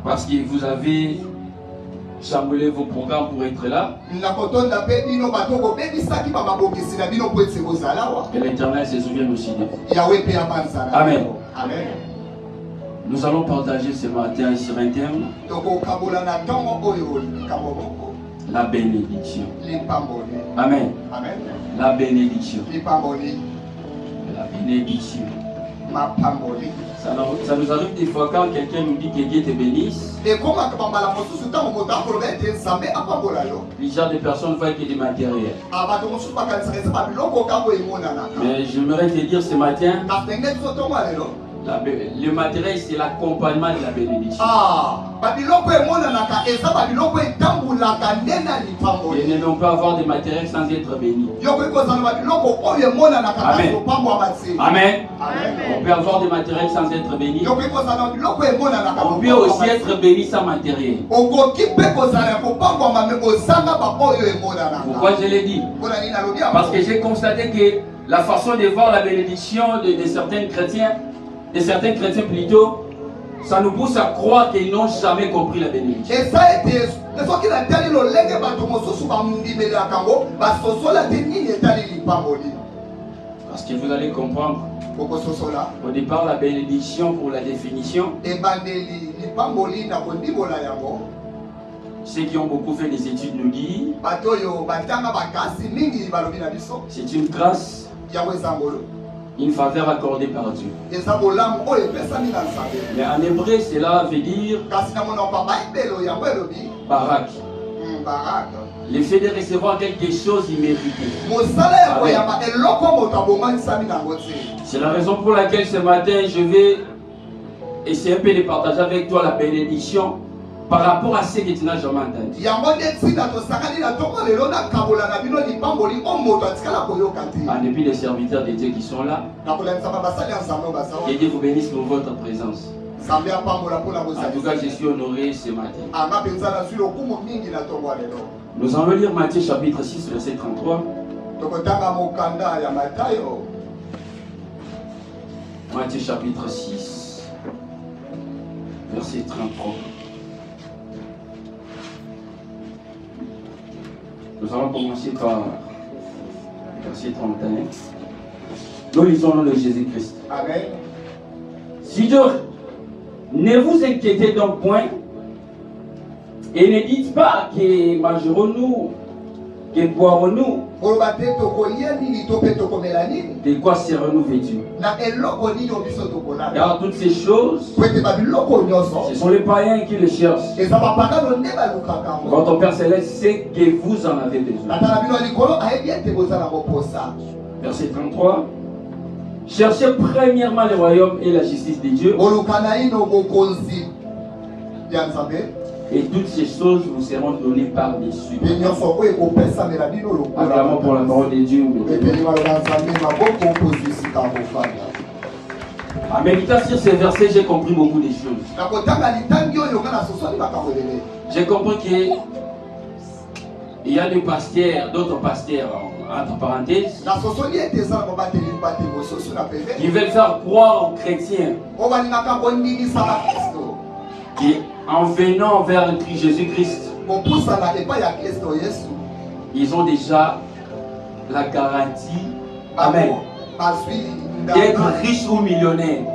Parce que vous avez chamboulé vos programmes pour être là. Que l'Éternel se souvienne aussi de vous. Amen. Amen. Nous allons partager ce matin sur un thème. La bénédiction. Amen. Amen. La bénédiction. La bénédiction. Ça nous arrive des fois quand quelqu'un nous dit que Dieu te bénisse. Les gens de personnes voient que des matériels. Mais j'aimerais te dire ce matin, le matériel c'est l'accompagnement de la bénédiction. Et ne pas avoir de matériel sans être béni. Amen. Amen. On peut avoir des matériels sans être béni. On peut aussi être béni sans matériel. Pourquoi je l'ai dit? Parce que j'ai constaté que la façon de voir la bénédiction de certains chrétiens, plutôt, ça nous pousse à croire qu'ils n'ont jamais compris la bénédiction. Parce que vous allez comprendre, au départ la bénédiction pour la définition, ceux qui ont beaucoup fait des études nous disent, c'est une grâce, une faveur accordée par Dieu. Mais en hébreu, cela veut dire barak. Le fait de recevoir quelque chose immérité. C'est la raison pour laquelle ce matin, je vais essayer un peu de partager avec toi la bénédiction par rapport à ce que tu n'as jamais entendu. En dépit des serviteurs de Dieu qui sont là, que Dieu vous bénisse pour votre présence. En tout cas, je suis honoré ce matin. Nous allons lire Matthieu chapitre 6, verset 33. Matthieu chapitre 6, verset 33. Nous allons commencer par verset 31. Nous lisons le nom de Jésus-Christ. Amen. Si Dieu, ne vous inquiétez donc point et ne dites pas que mangerons-nous, que boirons-nous, de quoi serons-nous vêtus. Car toutes ces choses, ce sont les païens qui les cherchent. Votre Père Céleste sait que vous en avez besoin. Verset 33. Cherchez premièrement le royaume et la justice de Dieu, et toutes ces choses vous seront données par-dessus. Acclamons pour la parole de Dieu. En méditant sur ces versets, j'ai compris beaucoup de choses. J'ai compris qu'il y a des pasteurs, d'autres pasteurs, entre parenthèses, qui veulent faire croire aux chrétiens qu'en venant vers Jésus-Christ, ils ont déjà la garantie, amen, d'être riches ou millionnaires.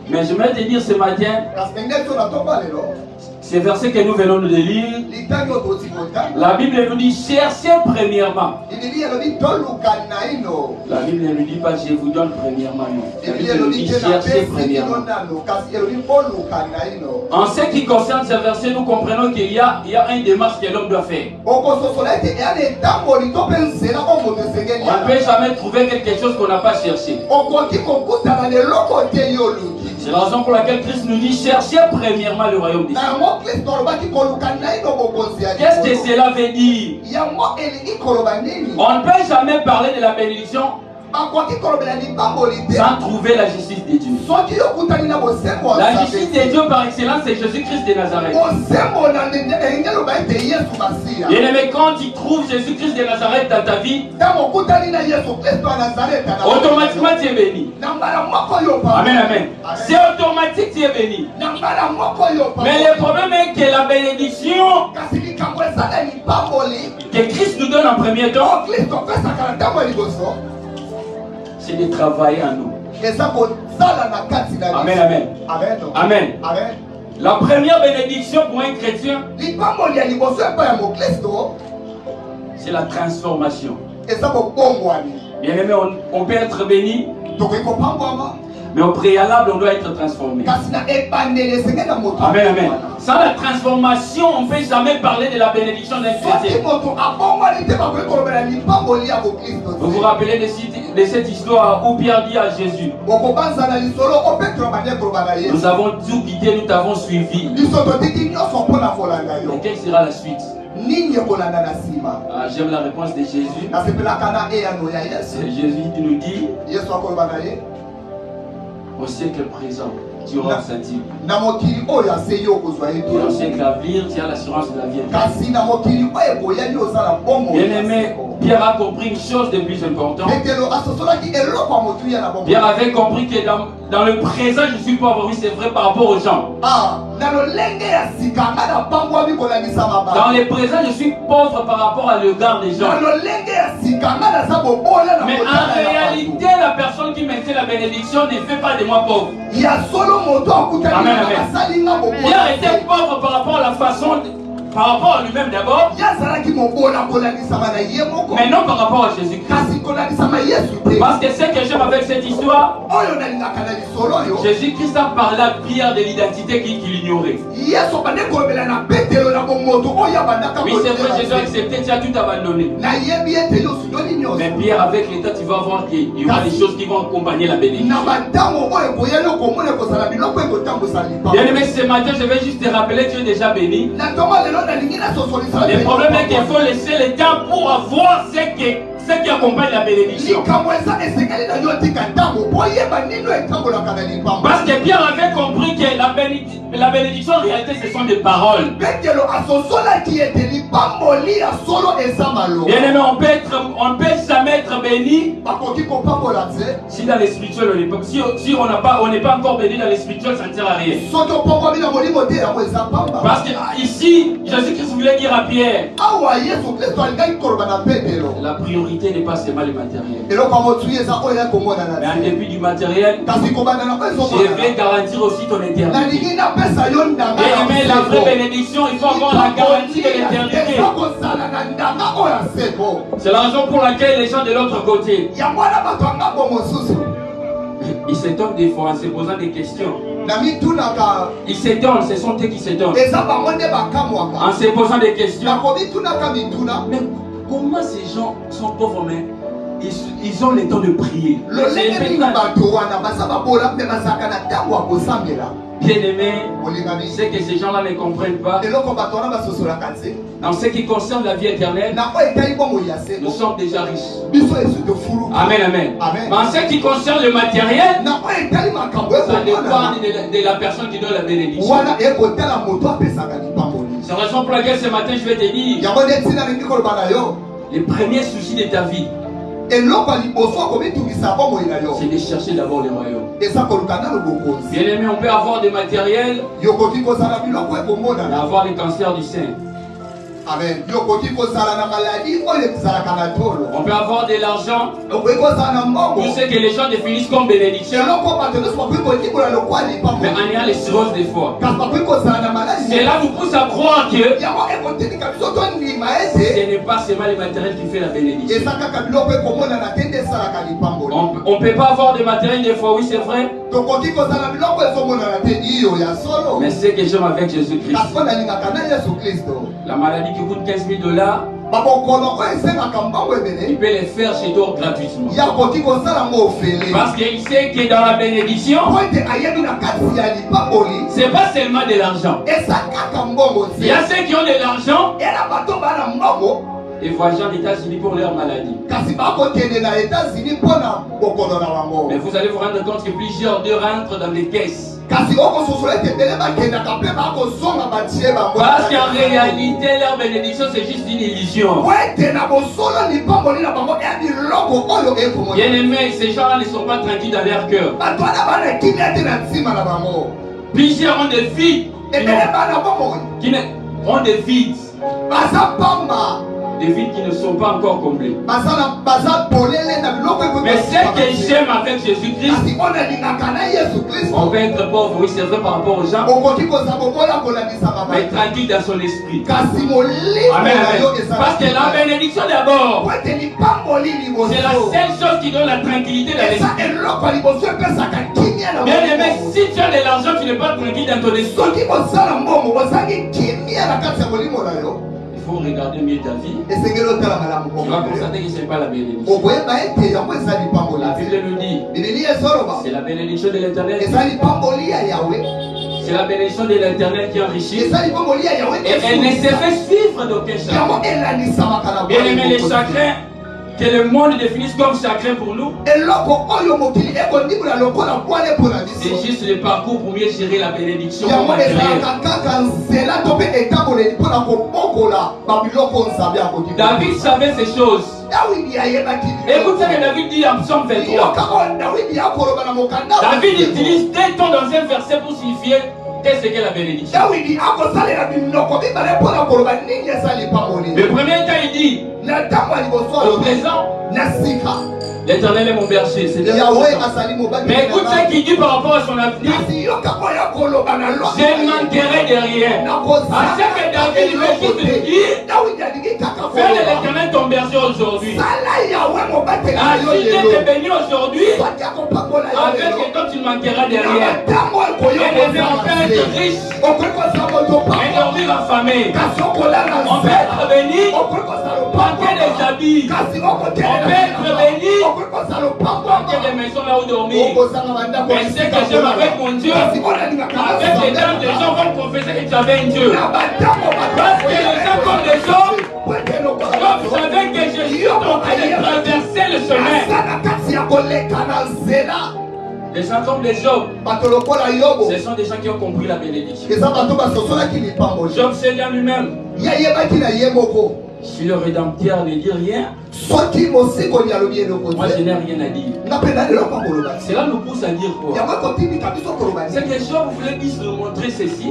Mais je vais te dire ce matin, ces versets que nous venons de lire, la Bible nous dit cherchez premièrement. La Bible ne nous dit pas je vous donne premièrement, non. La Bible nous dit cherchez premièrement. En ce qui concerne ces versets, nous comprenons qu'il y a une démarche que l'homme doit faire. On ne peut jamais trouver quelque chose qu'on n'a pas cherché. C'est la raison pour laquelle Christ nous dit cherchez premièrement le royaume des cieux. Qu'est-ce que cela veut dire? On ne peut jamais parler de la bénédiction sans trouver la justice de Dieu. La justice de Dieu par excellence, c'est Jésus-Christ de Nazareth. Bien-aimé, quand tu trouves Jésus-Christ de Nazareth dans ta vie, automatiquement tu es béni. Amen, amen. C'est automatique, tu es béni. Mais le problème est que la bénédiction que Christ nous donne en premier temps, c'est de travailler en nous. Amen, amen. Amen. La première bénédiction pour un chrétien, c'est la transformation. Bien aimé, on peut être béni, mais au préalable, on doit être transformé. Amen, amen. Sans la transformation, on ne peut jamais parler de la bénédiction d'un chrétien. Vous vous rappelez de cette histoire où Pierre dit à Jésus, nous avons tout quitté, nous t'avons suivi. Mais quelle sera la suite? J'aime la réponse de Jésus. Jésus nous dit, au siècle présent, tu auras senti. Et au siècle à venir, tu as l'assurance de la vie. Bien-aimé, Pierre a compris une chose de plus importante. Pierre avait compris que dans le présent, je suis pauvre. Oui, c'est vrai par rapport aux gens. Dans le présent, je suis pauvre par rapport à l'égard des gens. Mais en réalité, la personne qui maintient la bénédiction ne fait pas de moi pauvre. Amen, amen. Pierre était pauvre par rapport à la façon, par rapport à lui-même d'abord, mais non par rapport à Jésus-Christ. Parce que ce que j'aime avec cette histoire, Jésus-Christ a parlé à Pierre de l'identité qu'il ignorait. Oui, c'est vrai, Jésus a accepté, tu as tout abandonné. Mais Pierre, avec l'état, tu vas voir qu'il y aura des choses qui vont accompagner la bénédiction. Bien aimé, ce matin, je vais juste te rappeler, tu es déjà béni. Le problème est qu'il faut laisser le temps pour avoir ce qui accompagne la bénédiction. Parce que Pierre avait compris que la bénédiction en réalité ce sont des paroles. Bien aimé, on peut jamais être béni si dans les spirituels si on n'est pas encore béni dans les spirituels, ça ne sert à rien. Parce que ici Jésus-Christ voulait dire à Pierre, la priorité n'est pas seulement le matériel. Mais en dépit du matériel, je vais garantir aussi ton éternité. Et mais la vraie bénédiction, il faut avoir la garantie de l'éternité. C'est la raison pour laquelle les gens de l'autre côté, ils s'étonnent des fois en se posant des questions. Ils s'étonnent, ce sont eux qui s'étonnent. En se posant des questions. Mais comment ces gens sont pauvres, mais ils ont le temps de prier. Bien aimé, ce que ces gens-là ne comprennent pas, en ce qui concerne la vie éternelle, nous sommes déjà riches. Amen, amen. Mais en ce qui concerne le matériel, ça dépend de la personne qui donne la bénédiction. C'est la raison pour laquelle ce matin je vais te dire, les premiers soucis de ta vie, c'est de chercher d'abord le royaume. Bien aimé, on peut avoir des matériels, avoir le cancer du sein. Amen. On peut avoir de l'argent, tout ce que les gens définissent comme bénédiction, mais en ayant les cirrhoses des fois. Cela nous pousse à croire que ce n'est pas seulement le matériel qui fait la bénédiction. On ne peut pas avoir de matériel des fois, oui c'est vrai. Mais ce que j'aime avec Jésus-Christ, la maladie qui coûte $15 000, il peut les faire chez toi gratuitement. Parce qu'il sait que dans la bénédiction, c'est pas seulement de l'argent. Il y a ceux qui ont de l'argent et voyageant aux États-Unis pour leur maladie. Mais vous allez vous rendre compte que plusieurs d'eux rentrent dans des caisses. Parce qu'en réalité, leur bénédiction, c'est juste une illusion. Bien aimés, ces gens-là ne sont pas tranquilles dans leur cœur. Plusieurs ont des vides. Ont des vides. Des vides qui ne sont pas encore comblés. Mais ce que j'aime avec Jésus-Christ, on peut être pauvre, oui, c'est vrai par rapport aux gens, mais tranquille dans son esprit. Amen, amen. Parce que la bénédiction d'abord, c'est la seule chose qui donne la tranquillité dans l'esprit. Bien aimé, si tu as de l'argent, tu n'es pas tranquille dans ton esprit. Il faut regarder mieux ta vie. Tu vas constater que ce n'est pas la bénédiction. La Bible nous dit, c'est la bénédiction de l'Éternel. C'est la bénédiction de l'Éternel qui enrichit. Et elle ne se fait suivre d'aucun chagrin. Bien aimé, les chagrins que le monde définisse comme chagrin pour nous, c'est juste le parcours pour mieux gérer la bénédiction. David savait ces choses. Écoute ce que David dit en Psaume 23. David utilise deux tons dans un verset pour signifier qu'est-ce que la bénédiction. Le premier temps, il dit au présent, l'Éternel est mon berger. Mais écoute ce qu'il dit par rapport à son avenir. Je ne manquerai de rien. À ce que David veut juste dire, fais de l'Éternel ton berger aujourd'hui. Ainsi je te bénis aujourd'hui, avec toi tu ne manqueras de rien. Et on peut être riche et dormir affamé. On peut être béni, manquer des habits. On peut être béni, manquer des maisons là où dormir. Mais ce que j'aime avec mon Dieu, avec les dames, les gens vont confesser que tu avais un Dieu. Parce que les gens comme les hommes, comme vous savez que Jésus allait traverser le chemin. Les gens comme les Job, ce sont des gens qui ont compris la bénédiction. Job sait bien lui-même, si le Rédempteur ne dit rien, moi je n'ai rien à dire. Cela nous pousse à dire quoi? C'est que Job voulait nous montrer ceci,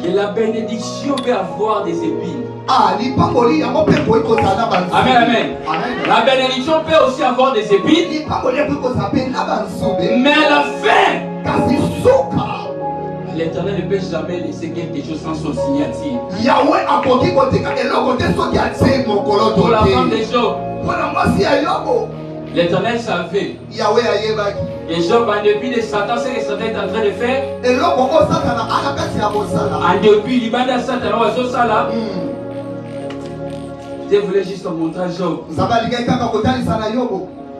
que la bénédiction peut avoir des épines. Amen, amen. La bénédiction peut aussi avoir des épines, mais à la fin, l'Éternel ne peut jamais laisser quelque chose sans son signature. Pour la femme de Job, l'Éternel savait. Et Job, en dépit de Satan, ce que Satan est en train de faire, en dépit du bande à Satan, je voulais juste montrer à Job.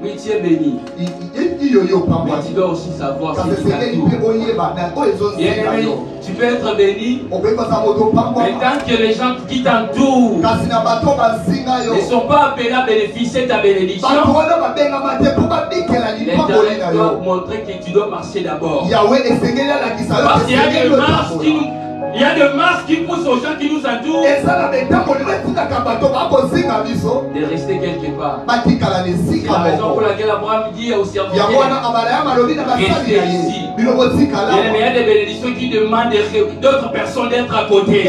Oui, tu es béni. Mais tu dois aussi savoir ce qui t'arrive. Tu peux être béni, mais tant que les gens qui t'entourent ne sont pas appelés à bénéficier de ta bénédiction, l'Éternel doit montrer que tu dois marcher d'abord. Parce qu'il y a des marches qui nous... Il y a des masques qui poussent aux gens qui nous entourent de rester quelque part. C'est la raison pour laquelle Abraham dit au serviteur, restez ici. Il y a des bénédictions qui demandent d'autres personnes d'être à côté.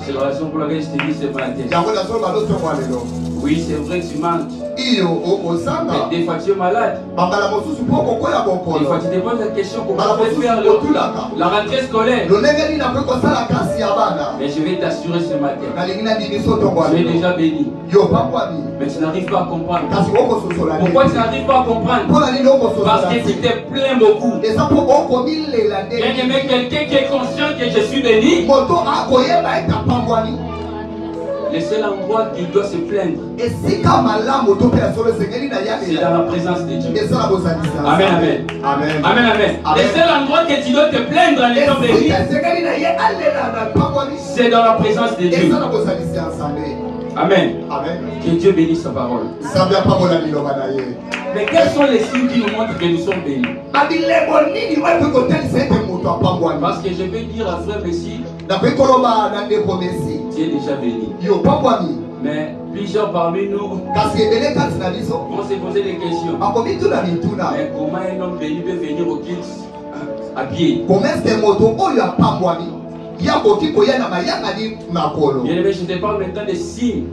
C'est la raison pour laquelle je te dis ce matin. Oui, c'est vrai que tu manques. Mais des fois tu es malade. Des fois tu te poses la question comment je vais faire la rentrée scolaire. Mais je vais t'assurer ce matin, tu es déjà béni. Mais tu n'arrives pas à comprendre. Pourquoi tu n'arrives pas à comprendre? Parce que tu te plains beaucoup. Bien aimé, quelqu'un qui est conscient que je suis béni, Le seul endroit qu'il doit se plaindre, c'est dans la présence de Dieu. Amen, amen. Amen, amen. Le seul endroit que tu dois te plaindre en étant béni, c'est dans la présence de Dieu. Amen. Amen. Que Dieu bénisse sa parole. Mais quels sont les signes qui nous montrent que nous sommes bénis? Parce que je vais dire à frère Messi, tu es déjà béni. Mais plusieurs parmi nous vont se poser des questions. Mais comment un homme béni peut venir au culte à pied? Bien aimé, je te parle maintenant des signes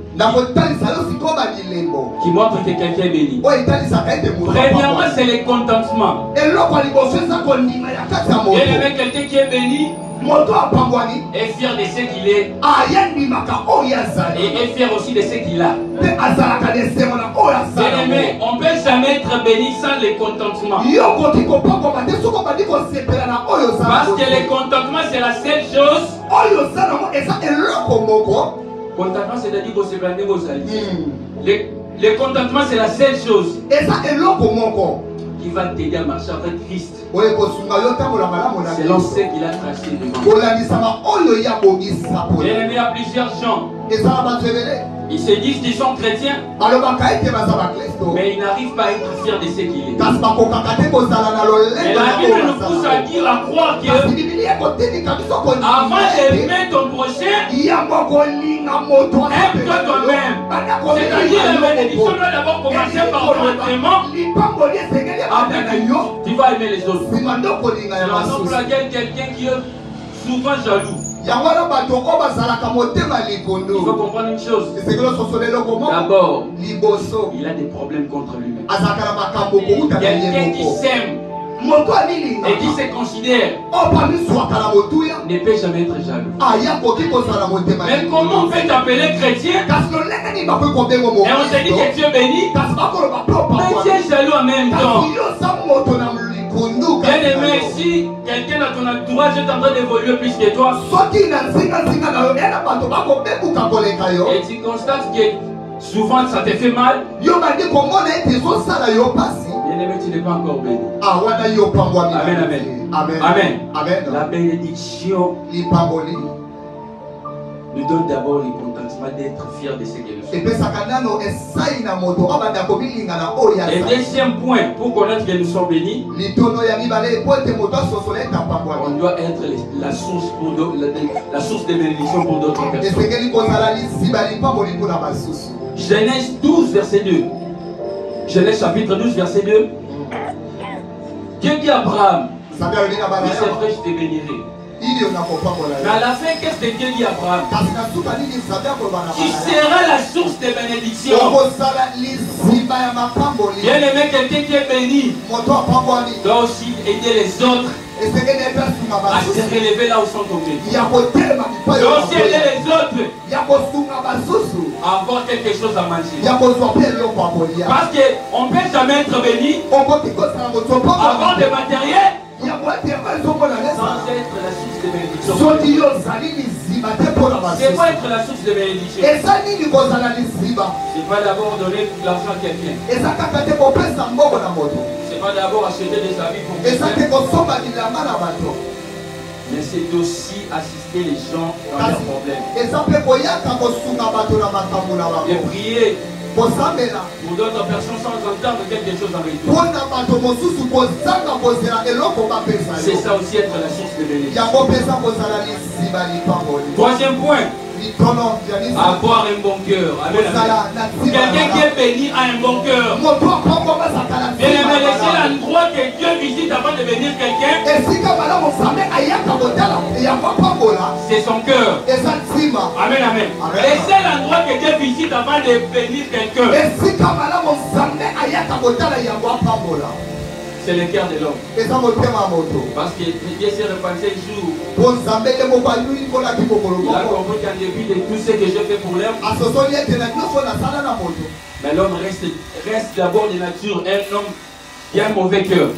qui montrent que quelqu'un est béni. Premièrement, c'est le contentement. Bien aimé, quelqu'un qui est béni est fier de ce qu'il est et est fier aussi de ce qu'il a. Bien aimé, on ne peut jamais être béni sans le contentement. Parce que le contentement, c'est la seule chose. Contentement, c'est-à-dire qu'on se plaint vos alliés. Le contentement, c'est la seule chose qui va t'aider à marcher avec Christ selon ce qu'il a tracé devant. Bien aimé, à plusieurs gens, ils se disent qu'ils sont chrétiens, mais ils n'arrivent pas à être fiers de ce qu'il est. Et la Bible nous pousse à dire, à croire que avant d'aimer ton prochain, aime-toi toi-même. C'est-à-dire la bénédiction doit d'abord commencer par l'entraînement. Après, tu vas aimer les autres. C'est la raison pour laquelle quelqu'un qui est souvent jaloux, il faut comprendre une chose. D'abord, il a des problèmes contre lui-même. Quelqu'un qui s'aime et qui se considère ne peut jamais être jaloux. Mais comment on peut t'appeler chrétien et on te dit que Dieu bénit, mais tu es jaloux en même temps? Bien aimé, si quelqu'un dans ton entourage est en train d'évoluer plus que toi, et tu constates que souvent ça te fait mal, bien aimé, tu n'es pas encore béni. Amen, amen. Amen. Amen. La bénédiction nous donne d'abord le contentement d'être fier de ce que nous sommes. Et deuxième point, pour connaître que nous sommes bénis, on doit être la source de bénédiction pour d'autres personnes. Genèse 12, verset 2. Genèse chapitre 12, verset 2. Dieu dit à Abraham, c'est vrai, je te bénirai. Mais à la fin, qu'est-ce que Dieu dit à Abraham? Qui sera la source de bénédiction? Bien aimé, quelqu'un qui est béni doit aussi aider les autres à se relever là où sont tombés. Doit aussi aider les autres à avoir quelque chose à manger. Parce qu'on ne peut jamais être béni, avoir des matériels, sans être la source de bénédiction. C'est quoi être la source de bénédiction? C'est pas d'abord donner de l'argent à quelqu'un. C'est pas d'abord acheter des habits pour quelqu'un. Mais c'est aussi assister les gens dans leurs problèmes. Et prier pour d'autres personnes sans entendre quelque chose en retour. C'est ça aussi être la source de bénédiction. Troisième point, avoir un bon cœur. Quelqu'un qui est béni a un bon cœur. Bien aimé, laissez l'endroit que Dieu visite avant de bénir quelqu'un. C'est son cœur. Amen, amen. Laissez l'endroit que Dieu visite avant de bénir quelqu'un. C'est le cœur de l'homme. Parce que Dieu s'est repensé un jour. Il a compris qu'en dépit de tout ce que j'ai fait pour l'homme, mais l'homme reste d'abord de nature un homme qui a un mauvais cœur.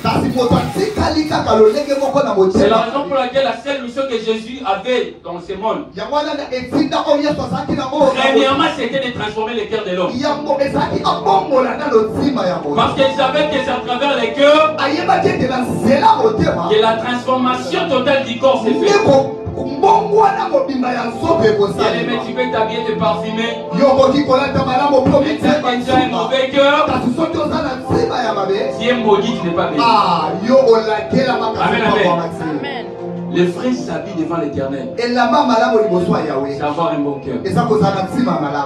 C'est la raison pour laquelle la seule mission que Jésus avait dans ce monde, premièrement, c'était de transformer le cœur de l'homme. Parce qu'il savait que c'est à travers le cœur que la transformation totale du corps s'est faite. Bien-aimé, tu peux t'habiller, te parfumer. Mais tu as un mauvais cœur. Si est maudit, tu n'es pas béni. Amen, amen. Les frères s'habillent devant l'Éternel. C'est avoir un bon cœur.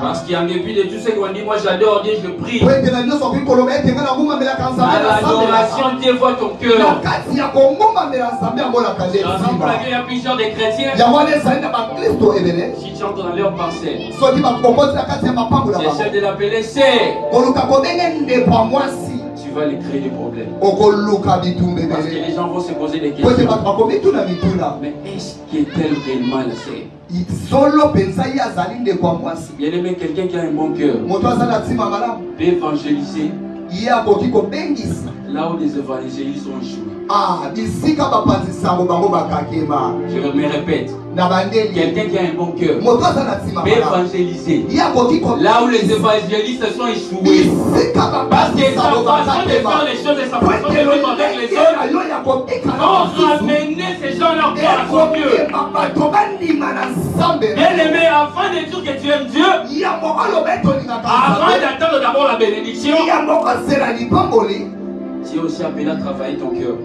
Parce qu'il y a un début de tout ce qu'on dit, moi j'adore Dieu, je prie. À l'adoration, Dieu voit ton cœur. C'est la raison pour laquelle il y a plusieurs des chrétiens. Si tu entres dans leur parcelle, j'essaie de l'appeler c'est. Tu vas lui créer des problèmes. Parce que les gens vont se poser des questions. Mais est-ce qu'elle réellement le sait? Bien aimé, quelqu'un qui a un bon cœur peut évangéliser là où les évangélistes ont échoué. Je me répète, quelqu'un qui a un bon cœur peut évangéliser là où les évangélistes sont échoués. Parce que sa façon de faire les choses et sa façon de vivre avec les autres vont ramener ces gens-là à son Dieu. Bien aimé, avant de dire que tu aimes Dieu, avant d'attendre d'abord la bénédiction, tu es aussi appelé à travailler ton cœur.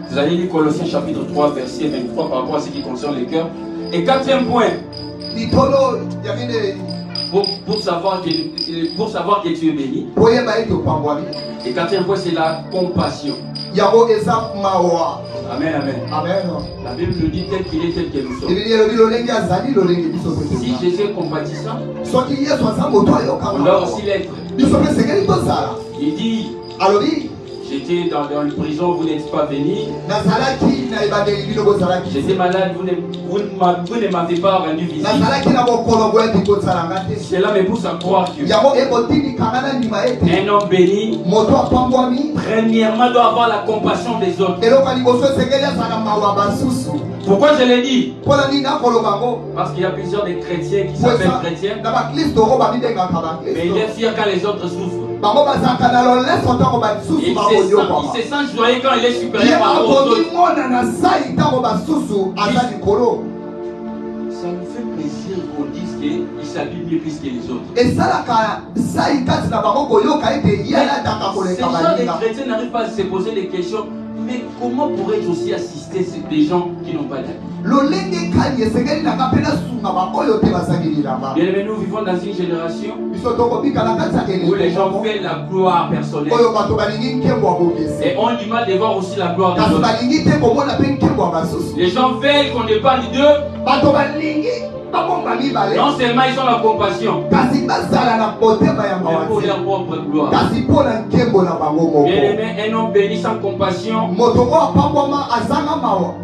Vous allez lire Colossiens chapitre 3 verset 23 par rapport à ce qui concerne le cœur. Et quatrième point, pour savoir que tu es béni. Et quatrième point, c'est la compassion. Amen, amen. La Bible nous dit tel qu'il est, tel que nous sommes. Si Jésus est compatissant, on doit aussi l'être. Il dit, j'étais dans une prison, vous n'êtes pas venu. J'étais malade, vous ne m'avez pas rendu visite. Cela me pousse à croire que un homme béni, premièrement, doit avoir la compassion des autres. Pourquoi je l'ai dit? Parce qu'il y a plusieurs des chrétiens qui s'appellent chrétiens, mais il est fier quand les autres souffrent. Il se sent joyeux quand il est supérieur par rapport aux autres. Ça nous fait plaisir qu'on dise qu'il s'habille mieux plus que les autres. Ces gens des chrétiens n'arrivent pas à se poser des questions. Mais comment pourrais-je aussi assister des gens qui n'ont pas d'habits? Bien aimé, nous vivons dans une génération où les gens veulent la gloire personnelle et ont du mal de voir aussi la gloire des autres. Les gens veulent qu'on ne parle d'eux. Non seulement ils ont la compassion, mais pour leur propre gloire. Bien aimé, un homme béni sans compassion,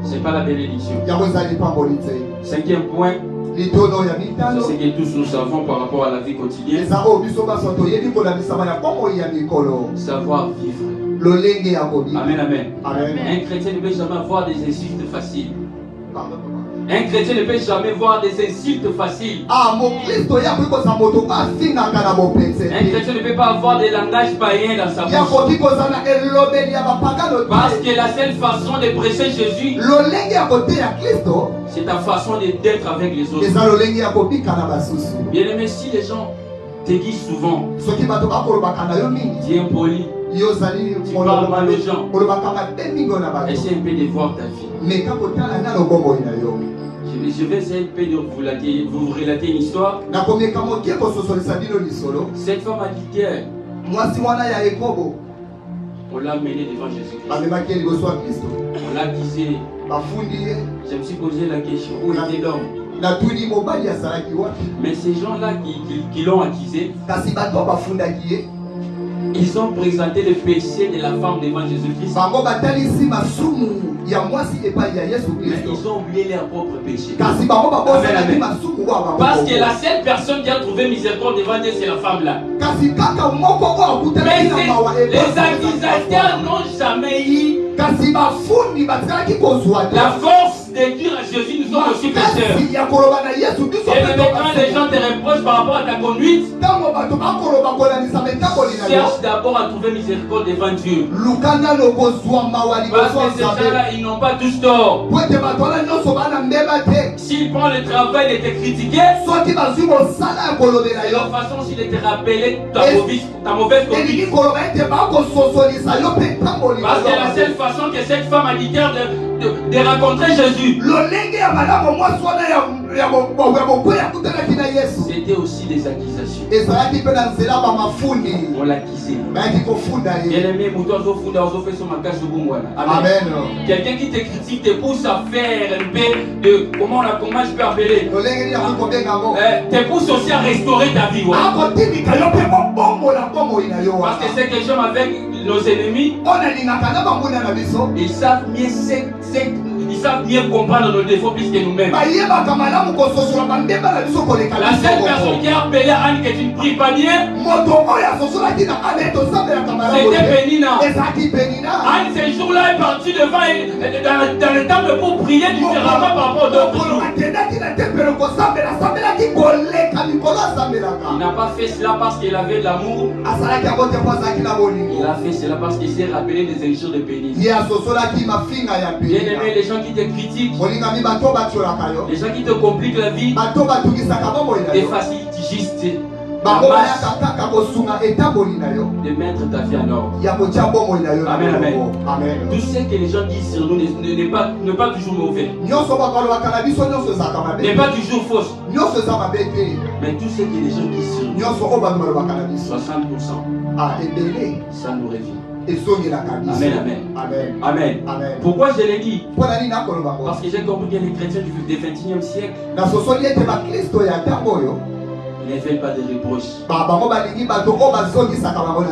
c'est pas la bénédiction. Cinquième point, c'est ce que tous nous savons par rapport à la vie quotidienne. Savoir vivre. Amen, amen. Un chrétien ne peut jamais avoir des insultes faciles. Un chrétien ne peut jamais voir des insultes faciles. Un chrétien ne peut pas avoir des langages païens dans sa bouche. Parce que la seule façon de prêcher Jésus, c'est ta façon d'être avec les autres. Bien aimé, si les gens te disent souvent, tu es impoli, tu parles mal aux gens, essaie un peu de voir ta vie. Je vais essayer un peu de vous relater une histoire. Cette femme adultère, on l'a amenée devant Jésus-Christ. On l'a accusé. Je me suis posé la question, où était l'homme? Mais ces gens-là qui l'ont accusé, ils ont présenté le péché de la femme devant Jésus-Christ. Mais ils ont oublié leur propre péché. Parce que la seule personne qui a trouvé miséricorde devant Dieu, c'est la femme là. Mais les accusateurs n'ont jamais eu la force de dire à Jésus, nous sommes aussi pécheurs. Et maintenant, quand les gens te reprochent par rapport à ta conduite, cherche d'abord à trouver miséricorde devant Dieu. Parce que ces gens-là, ils n'ont pas tous tort. S'ils prennent le travail de te critiquer, c'est leur façon aussi de te rappeler ta mauvaise conduite. Parce que la seule façon que cette femme a dit de rencontrer Jésus, c'était aussi des accusations. On l'accusait. Bien-aimé, Amen. Quelqu'un qui te critique te pousse à faire un peu de comment je peux appeler, te pousse aussi à restaurer ta vie. Parce que c'est quelque chose avec nos ennemis, ils savent mieux comprendre nos défauts plus que nous-mêmes. La seule personne qui a appelé Anne que tu ne pries pas bien, c'était Pénina. Anne, ce jour-là, est partie devant dans le temple pour prier différemment par rapport aux autres jours. Il n'a pas fait cela parce qu'il avait de l'amour. Il a fait cela parce qu'il s'est rappelé des injures de Pénina. Bien aimé, les gens qui te critiquent, les gens qui te compliquent la vie, des facilités juste de mettre ta vie en ordre. Amen, amen. Tout ce que les gens disent sur nous n'est pas toujours mauvais, n'est pas toujours fausse. Mais tout ce que les gens disent sur nous, 60%, ça nous revient. Amen, amen. Amen. Amen. Pourquoi je l'ai dit? Parce que j'ai compris que les chrétiens du 21e siècle ne veulent pas de reproches.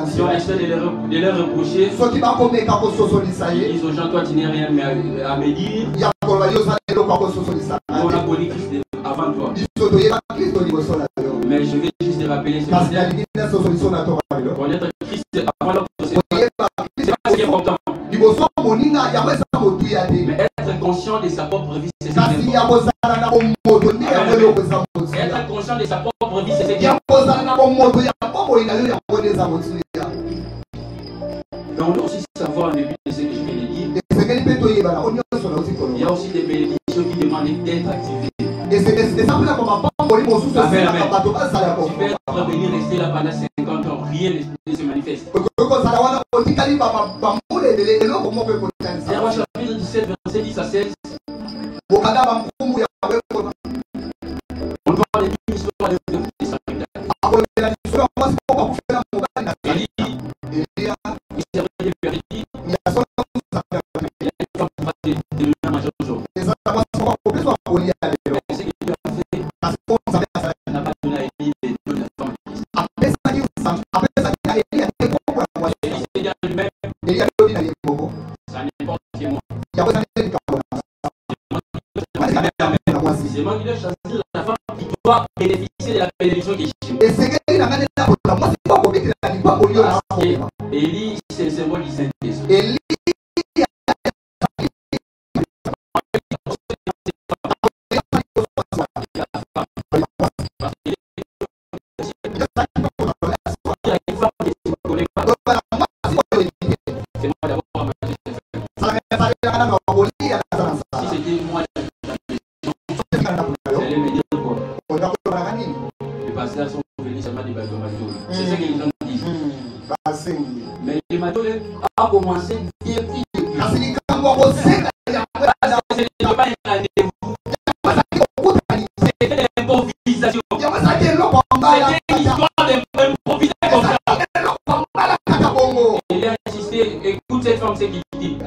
Si on essaie de leur reprocher, ils disent aux gens, toi tu n'es rien à me dire. On a connu Christ avant toi. Mais je vais juste te rappeler ce connaître Christ avant l'autre, c'est pas ce qui est important. Mais être conscient de sa propre vie, c'est ce qui est important. Être conscient de sa propre vie, c'est ce qui est important. Mais on doit aussi savoir, en début de ce que je viens de dire, il y a aussi des bénédictions qui demandent d'être activées. Tu peux venir rester là pendant 50 ans, rien ne se manifeste. Héros chapitre 17, verset 10 à 16. On parle d'une histoire de Samuel. Il servait de vérité. Il a une femme de manger aujourd'hui. Ce qu'il a fait, n'a pas donné à Élie de donner la femme. Élie s'est dit à lui-même, ça n'importe qui moi. C'est moi qui dois choisir la femme qui doit bénéficier de la bénédiction qui est chez moi. Parce que Élie, c'est le symbole du Saint-Esprit. C'est moi d'abord à ma si c'était moi, j'allais me dire quoi? Les pasteurs sont venus seulement des bateaux. C'est ce que les gens disent. Mais les bateaux a commencé bien vite. Ce n'est pas un rendez-vous. C'était l'improvisation. C'était une histoire d'improvisation comme ça. Il a insisté, écoute cette femme, c'est qui dit.